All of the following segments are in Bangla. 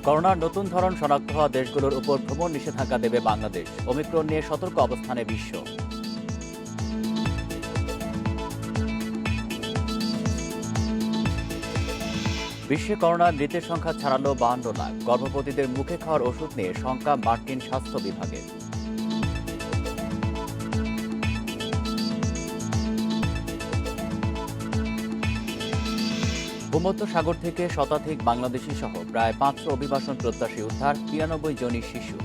করোনার নতুন ধরন শনাক্ত হওয়া দেশগুলোর উপর ভ্রমণ নিষেধাজ্ঞা দেবে বাংলাদেশ। ওমিক্রন নিয়ে সতর্ক অবস্থানে বিশ্ব। বিশ্বে করোনার মৃতের সংখ্যা ছাড়ালো 52 লাখ। গর্ভবতীদের মুখে খাওয়ার ওষুধ নিয়ে শঙ্কা মার্কিন স্বাস্থ্য বিভাগের। ভূমধ্য সাগর থেকে শতাধিক বাংলাদেশি সহ প্রায় 500 অভিবাসন প্রত্যাশী উদ্ধার, 93 জনই শিশু।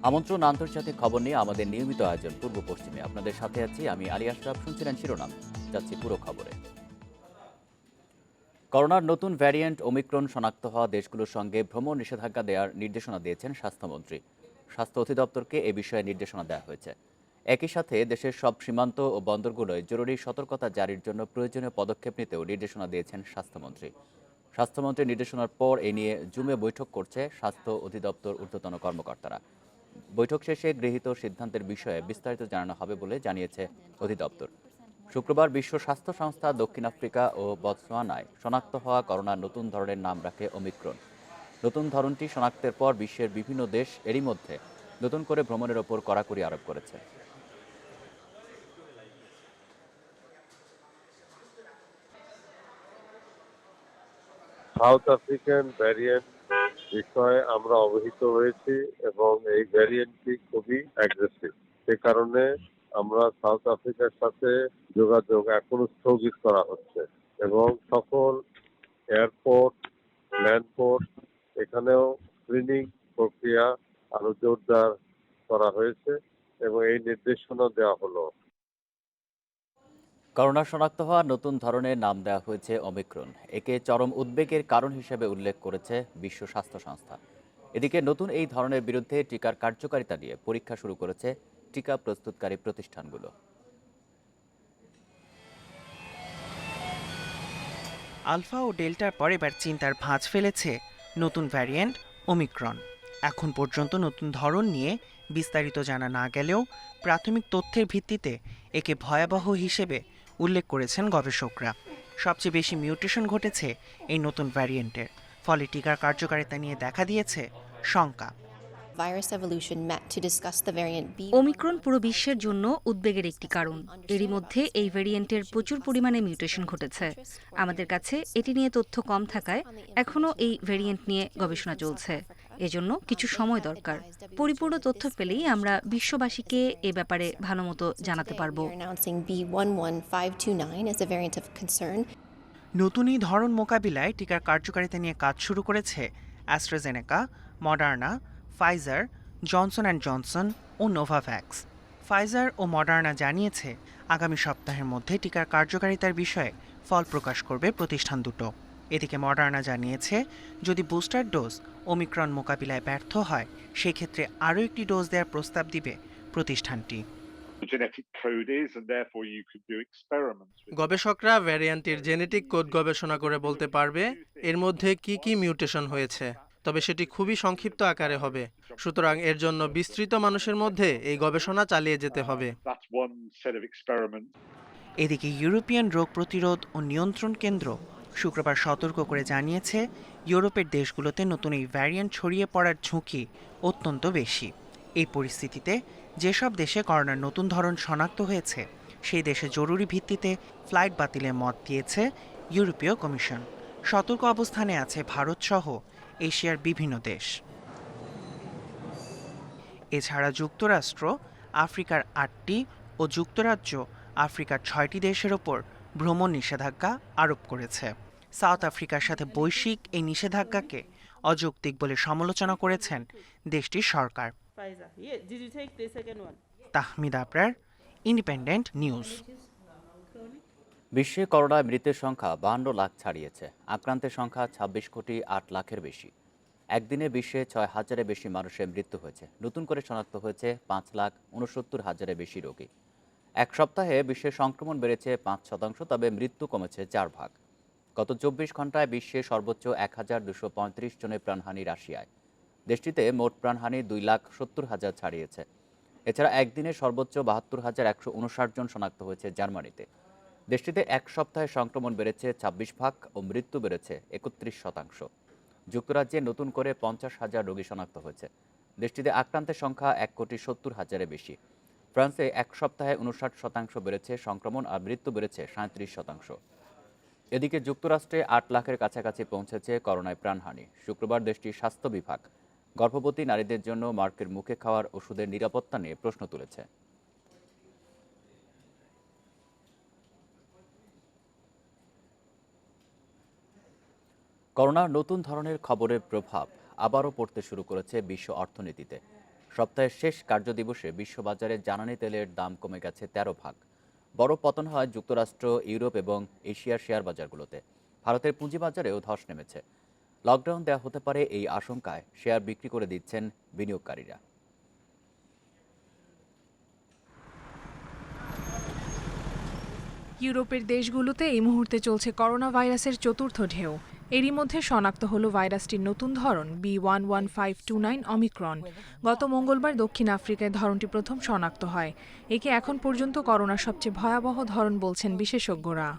আমন্ত্রণ আন্তর্জাতিক খবর নিয়ে আমাদের নিয়মিত আয়োজন পূর্ব পশ্চিমে। আপনাদের সাথে আছি আমি আলী আশরাফ। শুনছিলেন শিরোনাম, যাচ্ছি পুরো খবরে। করোনার নতুন ভ্যারিয়েন্ট ওমিক্রন শনাক্ত হওয়া দেশগুলোর সঙ্গে ভ্রমণ নিষেধাজ্ঞা দেওয়ার নির্দেশনা দিয়েছেন স্বাস্থ্যমন্ত্রী। স্বাস্থ্য অধিদপ্তরকে এ বিষয়ে নির্দেশনা দেওয়া হয়েছে। একই সাথে দেশের সব সীমান্ত ও বন্দরগুলোয় জরুরি সতর্কতা জারির জন্য প্রয়োজনীয় পদক্ষেপ নিতেও নির্দেশনা দিয়েছেন স্বাস্থ্যমন্ত্রী। স্বাস্থ্যমন্ত্রীর নির্দেশনার পর এ নিয়ে জুমে বৈঠক করছে স্বাস্থ্য অধিদপ্তর ঊর্ধ্বতন কর্মকর্তারা। বৈঠক শেষে গৃহীত সিদ্ধান্তের বিষয়ে বিস্তারিত জানানো হবে বলে জানিয়েছে অধিদপ্তর। শুক্রবার বিশ্ব স্বাস্থ্য সংস্থা দক্ষিণ আফ্রিকা ও বতসোয়ানায় শনাক্ত হওয়া করোনার নতুন ধরনের নাম রাখে ওমিক্রন। নতুন ধরনটি শনাক্তের পর বিশ্বের বিভিন্ন দেশ এরই মধ্যে নতুন করে ভ্রমণের ওপর কড়াকড়ি আরোপ করেছে। সাউথ আফ্রিকান ভ্যারিয়েন্ট বিষয়ে আমরা অবহিত হয়েছি এবং এই ভ্যারিয়েন্টটি খুবই অ্যাগ্রেসিভ। সে কারণে আমরা সাউথ আফ্রিকার সাথে যোগাযোগ এখনো স্থগিত করা হচ্ছে এবং সকল এয়ারপোর্ট, ল্যান্ডপোর্ট এখানেও স্ক্রিনিং প্রক্রিয়া আরো জোরদার করা হয়েছে এবং এই নির্দেশনা দেওয়া হলো। করোনা শনাক্ত হওয়া নতুন ধরনের নাম দেওয়া হয়েছে ওমিক্রন। একে চরম উদ্বেগের কারণ হিসেবে উল্লেখ করেছে বিশ্ব স্বাস্থ্য সংস্থা। এদিকে নতুন এই ধরনের বিরুদ্ধে টিকার কার্যকারিতা নিয়ে পরীক্ষা শুরু করেছে টিকা প্রস্তুতকারী প্রতিষ্ঠানগুলো। আলফা ও ডেল্টার পর এবার চিন্তার ভাঁজ ফেলেছে নতুন ভ্যারিয়েন্ট ওমিক্রন। এখন পর্যন্ত নতুন ধরন নিয়ে বিস্তারিত জানা না গেলেও প্রাথমিক তথ্যের ভিত্তিতে একে ভয়াবহ হিসেবে উল্লেখ করেছেন গবেষকরা। সবচেয়ে বেশি মিউটেশন ঘটেছে এই নতুন ভ্যারিয়েন্টের, ফলে টিকার কার্যকারিতা নিয়ে দেখা দিয়েছে শঙ্কা। ওমিক্রন পুরো বিশ্বের জন্য উদ্বেগের একটি কারণ। এরই মধ্যে এই ভ্যারিয়েন্টের প্রচুর পরিমাণে মিউটেশন ঘটেছে। আমাদের কাছে এটি নিয়ে তথ্য কম থাকায় এখনও এই ভ্যারিয়েন্ট নিয়ে গবেষণা চলছে। এজন্য কিছু সময় দরকার। পরিপূর্ণ তথ্য পেলেই আমরা বিশ্ববাসীকে এ ব্যাপারে ভালোমতো জানাতে পারব। নতুন এই ধরন মোকাবিলায় টিকার কার্যকারিতা নিয়ে কাজ শুরু করেছে AstraZeneca, Moderna, Pfizer, Johnson and Johnson ও নোভাভ্যাক্স। ফাইজার ও মডার্না জানিয়েছে আগামী সপ্তাহের মধ্যে টিকার কার্যকারিতার বিষয়ে ফল প্রকাশ করবে প্রতিষ্ঠান দুটো। এদিকে মডার্না জানিয়েছে যদি বুস্টার ডোজ ওমিক্রন মোকাবিলায় ব্যর্থ হয় সেক্ষেত্রে আরও একটি ডোজ দেওয়ার প্রস্তাব দিবে প্রতিষ্ঠানটি। গবেষকরা ভ্যারিয়েন্টের জেনেটিক কোড গবেষণা করে বলতে পারবে এর মধ্যে কি কি মিউটেশন হয়েছে, তবে সেটি খুবই সংক্ষিপ্ত আকারে হবে। সুতরাং এর জন্য বিস্তৃত মানুষের মধ্যে এই গবেষণা চালিয়ে যেতে হবে। এদিকে ইউরোপিয়ান রোগ প্রতিরোধ ও নিয়ন্ত্রণ কেন্দ্র শুক্রবার সতর্ক করে জানিয়েছে ইউরোপের দেশগুলোতে নতুন এই ভ্যারিয়েন্ট ছড়িয়ে পড়ার ঝুঁকি অত্যন্ত বেশি। এই পরিস্থিতিতে যেসব দেশে করোনার নতুন ধরন শনাক্ত হয়েছে সেই দেশে জরুরি ভিত্তিতে ফ্লাইট বাতিলের মত দিয়েছে ইউরোপীয় কমিশন। সতর্ক অবস্থানে আছে ভারত সহ এশিয়ার বিভিন্ন দেশ। এছাড়া যুক্তরাষ্ট্র আফ্রিকার 8টি ও যুক্তরাজ্য আফ্রিকার 6টি দেশের ওপর ভ্রমণ নিষেধাজ্ঞা আরোপ করেছে। সাউথ আফ্রিকার সাথে বৈশ্বিক এই নিষেধাজ্ঞাকে অযৌক্তিক বলে সমালোচনা করেছেন দেশটির সরকার। Tahmid Abrar, Independent News. বিশ্বে করোনায় মৃতের সংখ্যা 52 লাখ ছাড়িয়েছে। আক্রান্তের সংখ্যা 26 কোটি 8 লাখের বেশি। একদিনে বিশ্বে 6,000-এর বেশি মানুষের মৃত্যু হয়েছে। নতুন করে শনাক্ত হয়েছে 5,69,000-এর বেশি রোগী। এক সপ্তাহে বিশ্বের সংক্রমণ বেড়েছে 5%, তবে মৃত্যু কমেছে 4 ভাগ। গত 24 ঘন্টায় বিশ্বে সর্বোচ্চ 1,235 জনের প্রাণহানি রাশিয়ায়। দেশটিতে মোট প্রাণহানি 2,70,000 ছাড়িয়েছে। এছাড়া একদিনে সর্বোচ্চ 72,159 জন শনাক্ত হয়েছে জার্মানিতে। দেশটিতে এক সপ্তাহে সংক্রমণ বেড়েছে ২৬ ভাগ ও মৃত্যু বেড়েছে ৩১%। যুক্তরাজ্যে নতুন করে ৫০,০০০ রোগী শনাক্ত হয়েছে। দেশটিতে আক্রান্তের সংখ্যা ১,৭০,০০০-এর বেশি। ফ্রান্সে এক সপ্তাহে ৫৯% বেড়েছে সংক্রমণ আর মৃত্যু বেড়েছে ৩৭%। এদিকে যুক্তরাষ্ট্রে ৮ লাখের কাছাকাছি পৌঁছেছে করোনায় প্রাণহানি। শুক্রবার দেশটির স্বাস্থ্য বিভাগ গর্ভবতী নারীদের জন্য মার্কের মুখে খাওয়ার ওষুধের নিরাপত্তা নিয়ে প্রশ্ন তুলেছে। করোনার নতুন ধরনের খবরের প্রভাব আবারও পড়তে শুরু করেছে বিশ্ব অর্থনীতিতে। সপ্তাহের শেষ কার্যদিবসে বিশ্ববাজারে জ্বালানি তেলের দাম কমে গেছে ১৩ ভাগ। বড় পতন হয় যুক্তরাষ্ট্র, ইউরোপ এবং এশিয়ার শেয়ার বাজারগুলোতে। ভারতের পুঁজিবাজারেও ধস নেমেছে। লকডাউন দেওয়া হতে পারে এই আশঙ্কায় শেয়ার বিক্রি করে দিচ্ছেন বিনিয়োগকারীরা। ইউরোপের দেশগুলোতে এই মুহূর্তে চলছে করোনা ভাইরাসের চতুর্থ ঢেউ। এরই মধ্যে শনাক্ত হলো ভাইরাসটির নতুন ধরন B.1.1529 অমিক্রন। গত মঙ্গলবার দক্ষিণ আফ্রিকায় ধরনটি প্রথম শনাক্ত হয়। একে এখন পর্যন্ত করোনার সবচেয়ে ভয়াবহ ধরন বলছেন বিশেষজ্ঞরা।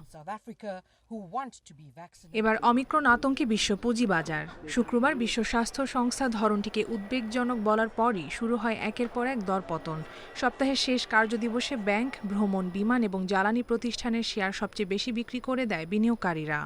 এবার অমিক্রন আতঙ্কে বিশ্ব পুঁজিবাজার। শুক্রবার বিশ্ব স্বাস্থ্য সংস্থা ধরনটিকে উদ্বেগজনক বলার পরই শুরু হয় একের পর এক দরপতন। সপ্তাহের শেষ কার্যদিবসে ব্যাংক, ভ্রমণ, বিমান এবং জ্বালানি প্রতিষ্ঠানের শেয়ার সবচেয়ে বেশি বিক্রি করে দেয় বিনিয়োগকারীরা।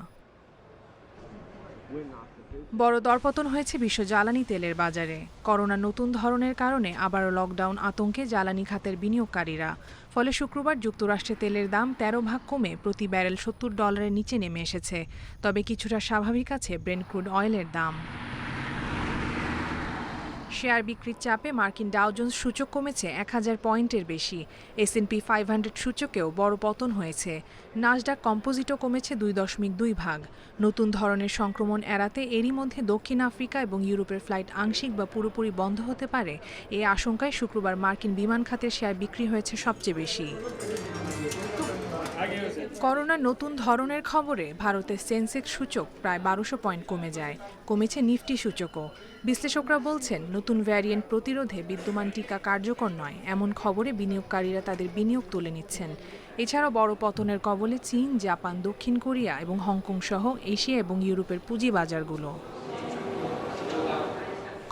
বড় দরপতন হয়েছে বিশ্ব জ্বালানি তেলের বাজারে। করোনা নতুন ধরনের কারণে আবারও লকডাউন আতঙ্কে জ্বালানি খাতের বিনিয়োগকারীরা। ফলে শুক্রবার যুক্তরাষ্ট্রে তেলের দাম ১৩ ভাগ কমে প্রতি ব্যারেল $৭০ নিচে নেমে এসেছে। তবে কিছুটা স্বাভাবিক আছে ব্রেন্ট ক্রুড অয়েলের দাম। শেয়ার বিক্রির চাপে মার্কিন ডাও জোন্স সূচক কমেছে ১,০০০ পয়েন্টের বেশি। S&P 500 সূচকেও বড় পতন হয়েছে। নাসডাক কম্পোজিটও কমেছে ২.২ ভাগ। নতুন ধরনের সংক্রমণ এড়াতে এরই মধ্যে দক্ষিণ আফ্রিকা এবং ইউরোপের ফ্লাইট আংশিক বা পুরোপুরি বন্ধ হতে পারে এই আশঙ্কায় শুক্রবার মার্কিন বিমান খাতের শেয়ার বিক্রি হয়েছে সবচেয়ে বেশি। করোনার নতুন ধরনের খবরে ভারতের সেন্সেক্স সূচক প্রায় ১২০০ পয়েন্ট কমে যায়। কমেছে নিফটি সূচকও। বিশ্লেষকরা বলছেন, নতুন ভ্যারিয়েন্ট প্রতিরোধে বিদ্যমান টিকা কার্যকর নয় এমন খবরে বিনিয়োগকারীরা তাদের বিনিয়োগ তুলে নিচ্ছেন। এছাড়াও বড় পতনের কবলে চীন, জাপান, দক্ষিণ কোরিয়া এবং হংকং সহ এশিয়া এবং ইউরোপের পুঁজিবাজারগুলো।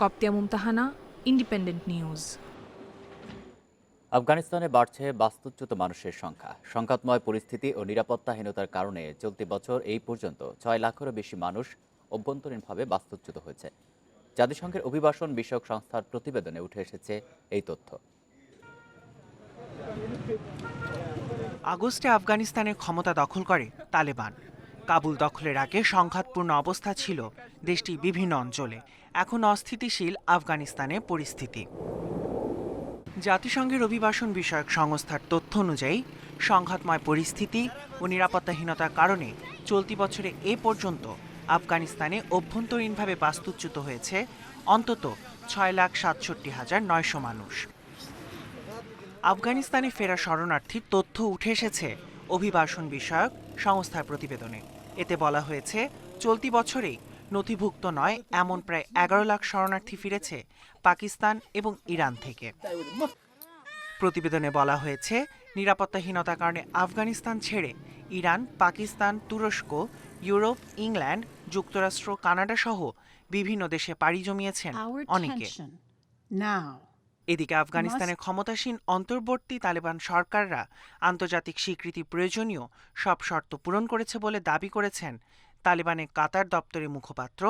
কপ্তিয়া মুমতাহানা, ইন্ডিপেন্ডেন্ট নিউজ। আফগানিস্তানে বাড়ছে বাস্তুচ্যুত মানুষের সংখ্যা। সংঘাতময় পরিস্থিতি ও নিরাপত্তাহীনতার কারণে চলতি বছর এই পর্যন্ত ৬ লাখেরও বেশি মানুষ অভ্যন্তরীণভাবে বাস্তুচ্যুত হয়েছে। জাতিসংঘের অভিবাসন বিষয়ক সংস্থার প্রতিবেদনে উঠে এসেছে এই তথ্য। আগস্টে আফগানিস্তানের ক্ষমতা দখল করে তালেবান। কাবুল দখলের আগে সংঘাতপূর্ণ অবস্থা ছিল দেশটির বিভিন্ন অঞ্চলে। এখন অস্থিতিশীল আফগানিস্তানের পরিস্থিতি। জাতিসংঘের অভিবাসন বিষয়ক সংস্থার তথ্য অনুযায়ী সংঘাতময় পরিস্থিতি ও নিরাপত্তাহীনতার কারণে চলতি বছরে এ পর্যন্ত আফগানিস্তানে অভ্যন্তরীণভাবে বাস্তুচ্যুত হয়েছে অন্তত ৬,৬৭,৯০০ মানুষ। আফগানিস্তানে ফেরা শরণার্থীর তথ্য উঠে এসেছে অভিবাসন বিষয়ক সংস্থার প্রতিবেদনে। এতে বলা হয়েছে, চলতি বছরেই নথিভুক্ত নয় এমন প্রায় ১১ লাখ শরণার্থী ফিরেছে পাকিস্তান এবং ইরান থেকে। প্রতিবেদনে বলা হয়েছে, নিরাপত্তাহীনতার কারণে আফগানিস্তান ছেড়ে ইরান, পাকিস্তান, তুরস্ক, ইউরোপ, ইংল্যান্ড, যুক্তরাষ্ট্র, কানাডা সহ বিভিন্ন দেশে পাড়ি জমিয়েছেন অনেকে। এদিকে আফগানিস্তানের ক্ষমতাসীন অন্তর্বর্তী তালেবান সরকাররা আন্তর্জাতিক স্বীকৃতি প্রয়োজনীয় সব শর্ত পূরণ করেছে বলে দাবি করেছেন তালেবানের কাতার দপ্তরের মুখপাত্র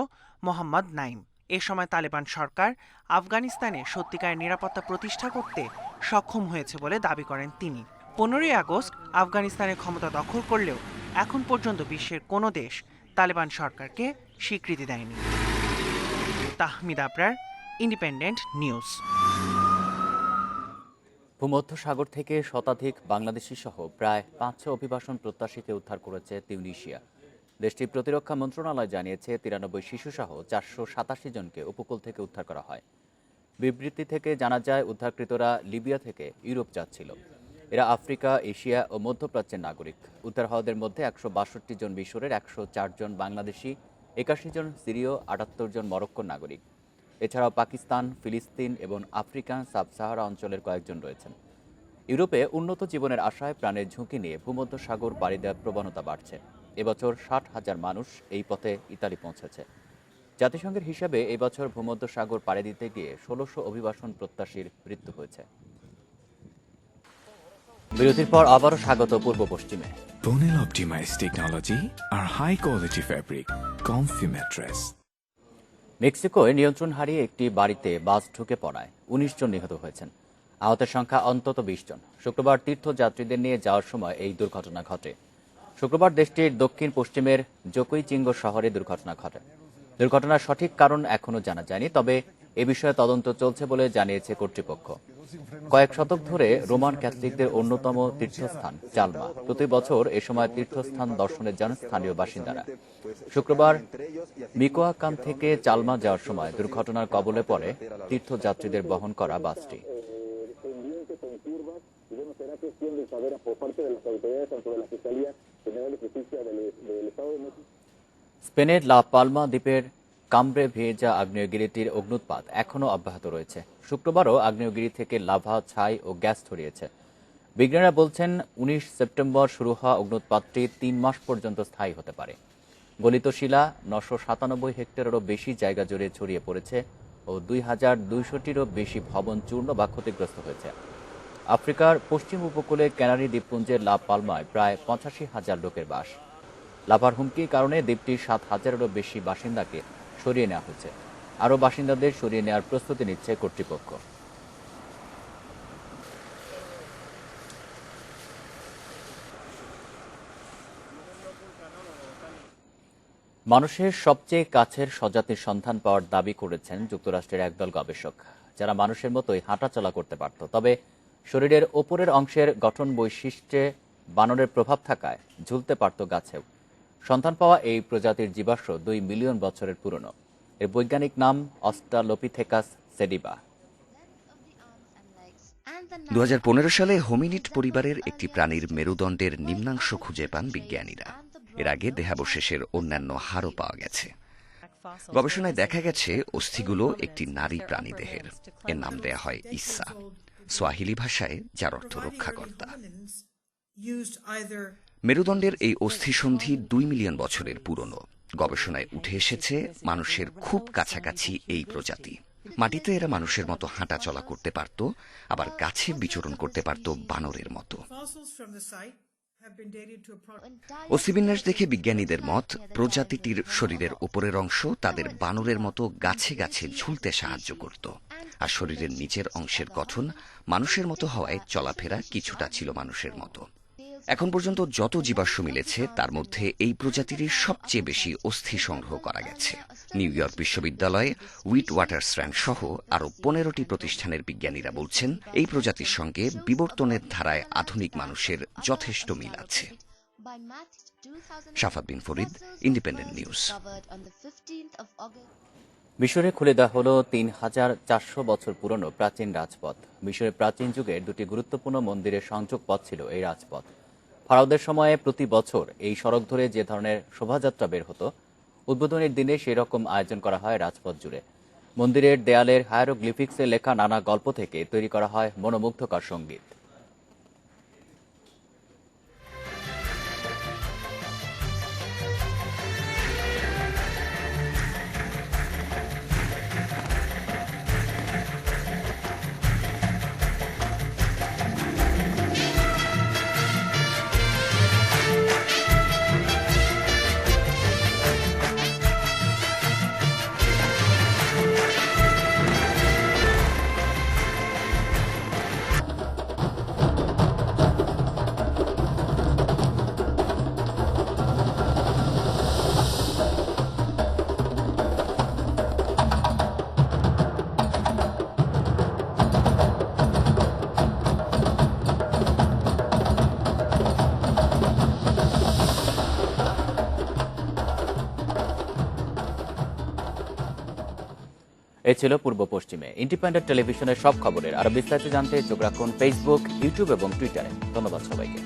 মোহাম্মদ নাইম। এ সময় তালেবান সরকার আফগানিস্তানে সত্যিকারের নিরাপত্তা প্রতিষ্ঠা করতে সক্ষম হয়েছে বলে দাবি করেন তিনি। ১৫ই আগস্ট আফগানিস্তানের ক্ষমতা দখল করলেও এখন পর্যন্ত বিশ্বের কোনো দেশ তালেবান সরকারকে স্বীকৃতি দেয়নি। Tahmid Abrar, Independent News. ভূমধ্যসাগর থেকে শতাধিক বাংলাদেশি সহ প্রায় ৫০০ অভিবাসন প্রত্যাশীকে উদ্ধার করেছে তিউনিসিয়া। দেশটির প্রতিরক্ষা মন্ত্রণালয় জানিয়েছে ৯৩ শিশুসহ ৪৮৭ জনকে উপকূল থেকে উদ্ধার করা হয়। বিবৃতি থেকে জানা যায়, উদ্ধারকৃতরা লিবিয়া থেকে ইউরোপ যাচ্ছিল। এরা আফ্রিকা, এশিয়া ও মধ্যপ্রাচ্যের নাগরিক। উদ্ধার হওয়াদের মধ্যে ১৬২ জন মিশরের, ১০৪ জন বাংলাদেশি, ৮১ জন সিরীয়, ৭৮ জন মরক্কোর নাগরিক। এছাড়াও পাকিস্তান, ফিলিস্তিন এবং আফ্রিকান সাব সাহারা অঞ্চলের কয়েকজন রয়েছেন। ইউরোপে উন্নত জীবনের আশায় প্রাণের ঝুঁকি নিয়ে ভূমধ্যসাগর পাড়ি দেওয়ার প্রবণতা বাড়ছে। এবছর 60,000 মানুষ এই পথে ইতালি পৌঁছেছে। জাতিসংঘের হিসাবে এবছর ভূমধ্যসাগর পাড়ি দিতে গিয়ে 1600 অভিবাসন প্রত্যাশীর মৃত্যু হয়েছে। বিরতির পর আবারও স্বাগত পূর্ব পশ্চিমে। Bonel optimized technology, our high quality fabric, comfy mattress. মেক্সিকোয় নিয়ন্ত্রণ হারিয়ে একটি বাড়িতে বাস ঢুকে পড়ায় 19 জন নিহত হয়েছেন। আহতের সংখ্যা অন্তত 20 জন। শুক্রবার তীর্থযাত্রীদের নিয়ে যাওয়ার সময় এই দুর্ঘটনা ঘটে। শুক্রবার দেশটির দক্ষিণ পশ্চিমের জোকুইচিঙ্গো শহরে দুর্ঘটনা ঘটে। দুর্ঘটনার সঠিক কারণ এখনো জানা যায়নি, তবে এ বিষয়ে তদন্ত চলছে বলে জানিয়েছে কর্তৃপক্ষ। কয়েক শতক ধরে রোমান ক্যাথলিকদের অন্যতম তীর্থস্থান চালমা। প্রতি বছর এ সময় তীর্থস্থান দর্শনে যান স্থানীয় বাসিন্দারা। শুক্রবার মিকোয়াকান থেকে চালমা যাওয়ার সময় দুর্ঘটনার কবলে পড়ে তীর্থযাত্রীদের বহন করা বাসটি। স্পেনের লা পালমা দ্বীপের কামব্রে ভেজা আগ্নেয়গিরিটির অগ্নুৎপাত এখনও অব্যাহত রয়েছে। শুক্রবারও আগ্নেয়গিরি থেকে লাভা, ছাই ও গ্যাস ছড়িয়েছে। বিজ্ঞানীরা বলছেন 19 সেপ্টেম্বর শুরু হওয়া অগ্নুৎপাতটি 3 মাস পর্যন্ত স্থায়ী হতে পারে। গলিত শিলা 997 হেক্টরেরও বেশি জায়গা জুড়ে ছড়িয়ে পড়েছে ও 2200টিরও বেশি ভবন চূর্ণ বা ক্ষতিগ্রস্ত হয়েছে। আফ্রিকার পশ্চিম উপকূলে ক্যানারি দ্বীপপুঞ্জের লা পালমায় প্রায় 85,000 লোকের বাস। লাভার হুমকির কারণে দ্বীপটির 7,000-এরও বেশি বাসিন্দাকে সরিয়ে নেওয়া হয়েছে। আরও বাসিন্দাদের সরিয়ে নেওয়ার প্রস্তুতি নিচ্ছে কর্তৃপক্ষ। মানুষের সবচেয়ে কাছের স্বজাতির সন্ধান পাওয়ার দাবি করেছেন যুক্তরাষ্ট্রের একদল গবেষক, যারা মানুষের মতোই হাঁটাচলা করতে পারত, তবে শরীরের ওপরের অংশের গঠন বৈশিষ্ট্যে বানরের প্রভাব থাকায় ঝুলতে পারত গাছেও। সন্ধান পাওয়া এই প্রজাতির জীবাশ্ম 2 মিলিয়ন বছরের পুরনো। এর বৈজ্ঞানিক নাম অস্ট্রালোপিথেকাস সেডিবা। 2015 সালে হোমিনিড পরিবারের একটি প্রাণীর মেরুদণ্ডের নিম্নাংশ খুঁজে পান বিজ্ঞানীরা। এর আগে দেহাবশেষের অন্যান্য হাড়ও পাওয়া গেছে। গবেষণায় দেখা গেছে অস্থিগুলো একটি নারী প্রাণীদেহের। এর নাম দেয়া হয় ইসা, সোয়াহিলি ভাষায় যার অর্থ রক্ষাকর্তা। মেরুদণ্ডের এই অস্থিসন্ধি 2 মিলিয়ন বছরের পুরনো। গবেষণায় উঠে এসেছে মানুষের খুব কাছাকাছি এই প্রজাতি। মাটিতে এরা মানুষের মতো হাঁটা চলা করতে পারত, আবার গাছে বিচরণ করতে পারত বানরের মতো। অস্থিবিন্যাস দেখে বিজ্ঞানীদের মত, প্রজাতিটির শরীরের উপরের অংশ তাদের বানরের মতো গাছে গাছে ঝুলতে সাহায্য করত, আর শরীরের নিচের অংশের গঠন মানুষের মতো হওয়ায় চলাফেরা কিছুটা ছিল মানুষের মতো। এখন পর্যন্ত যত জীবাশ্ম মিলেছে তার মধ্যে এই প্রজাতির সবচেয়ে বেশি অস্থি সংগ্রহ করা গেছে। নিউ ইয়র্ক বিশ্ববিদ্যালয়, উইট ওয়াটারস্ট্র্যান্ড সহ আরও 15টি প্রতিষ্ঠানের বিজ্ঞানীরা বলছেন এই প্রজাতির সঙ্গে বিবর্তনের ধারায় আধুনিক মানুষের যথেষ্ট মিল আছে। শাফাত বিন ফরিদ, ইন্ডিপেন্ডেন্ট নিউজ। মিশরে খুলে দেওয়া হল 3,400 বছর পুরনো প্রাচীন রাজপথ। মিশরের প্রাচীন যুগের দুটি গুরুত্বপূর্ণ মন্দিরের সংযোগ পথ ছিল এই রাজপথ। ফারাওদের সময়ে প্রতি বছর এই সড়ক ধরে যে ধরনের শোভাযাত্রা বের হতো, উদ্বোধনের দিনে সেই রকম আয়োজন করা হয় রাজপথ জুড়ে। মন্দিরের দেয়ালের হায়ারোগ্লিফিক্সে লেখা নানা গল্প থেকে তৈরি করা হয় মনোমুগ্ধকর সঙ্গীত। এ ছিল পূর্ব পশ্চিমে। ইন্ডিপেন্ডেন্ট টেলিভিশনের সব খবরের আরো বিস্তারিত জানতে চোখ রাখুন ফেসবুক, ইউটিউব এবং টুইটারে। ধন্যবাদ সবাইকে।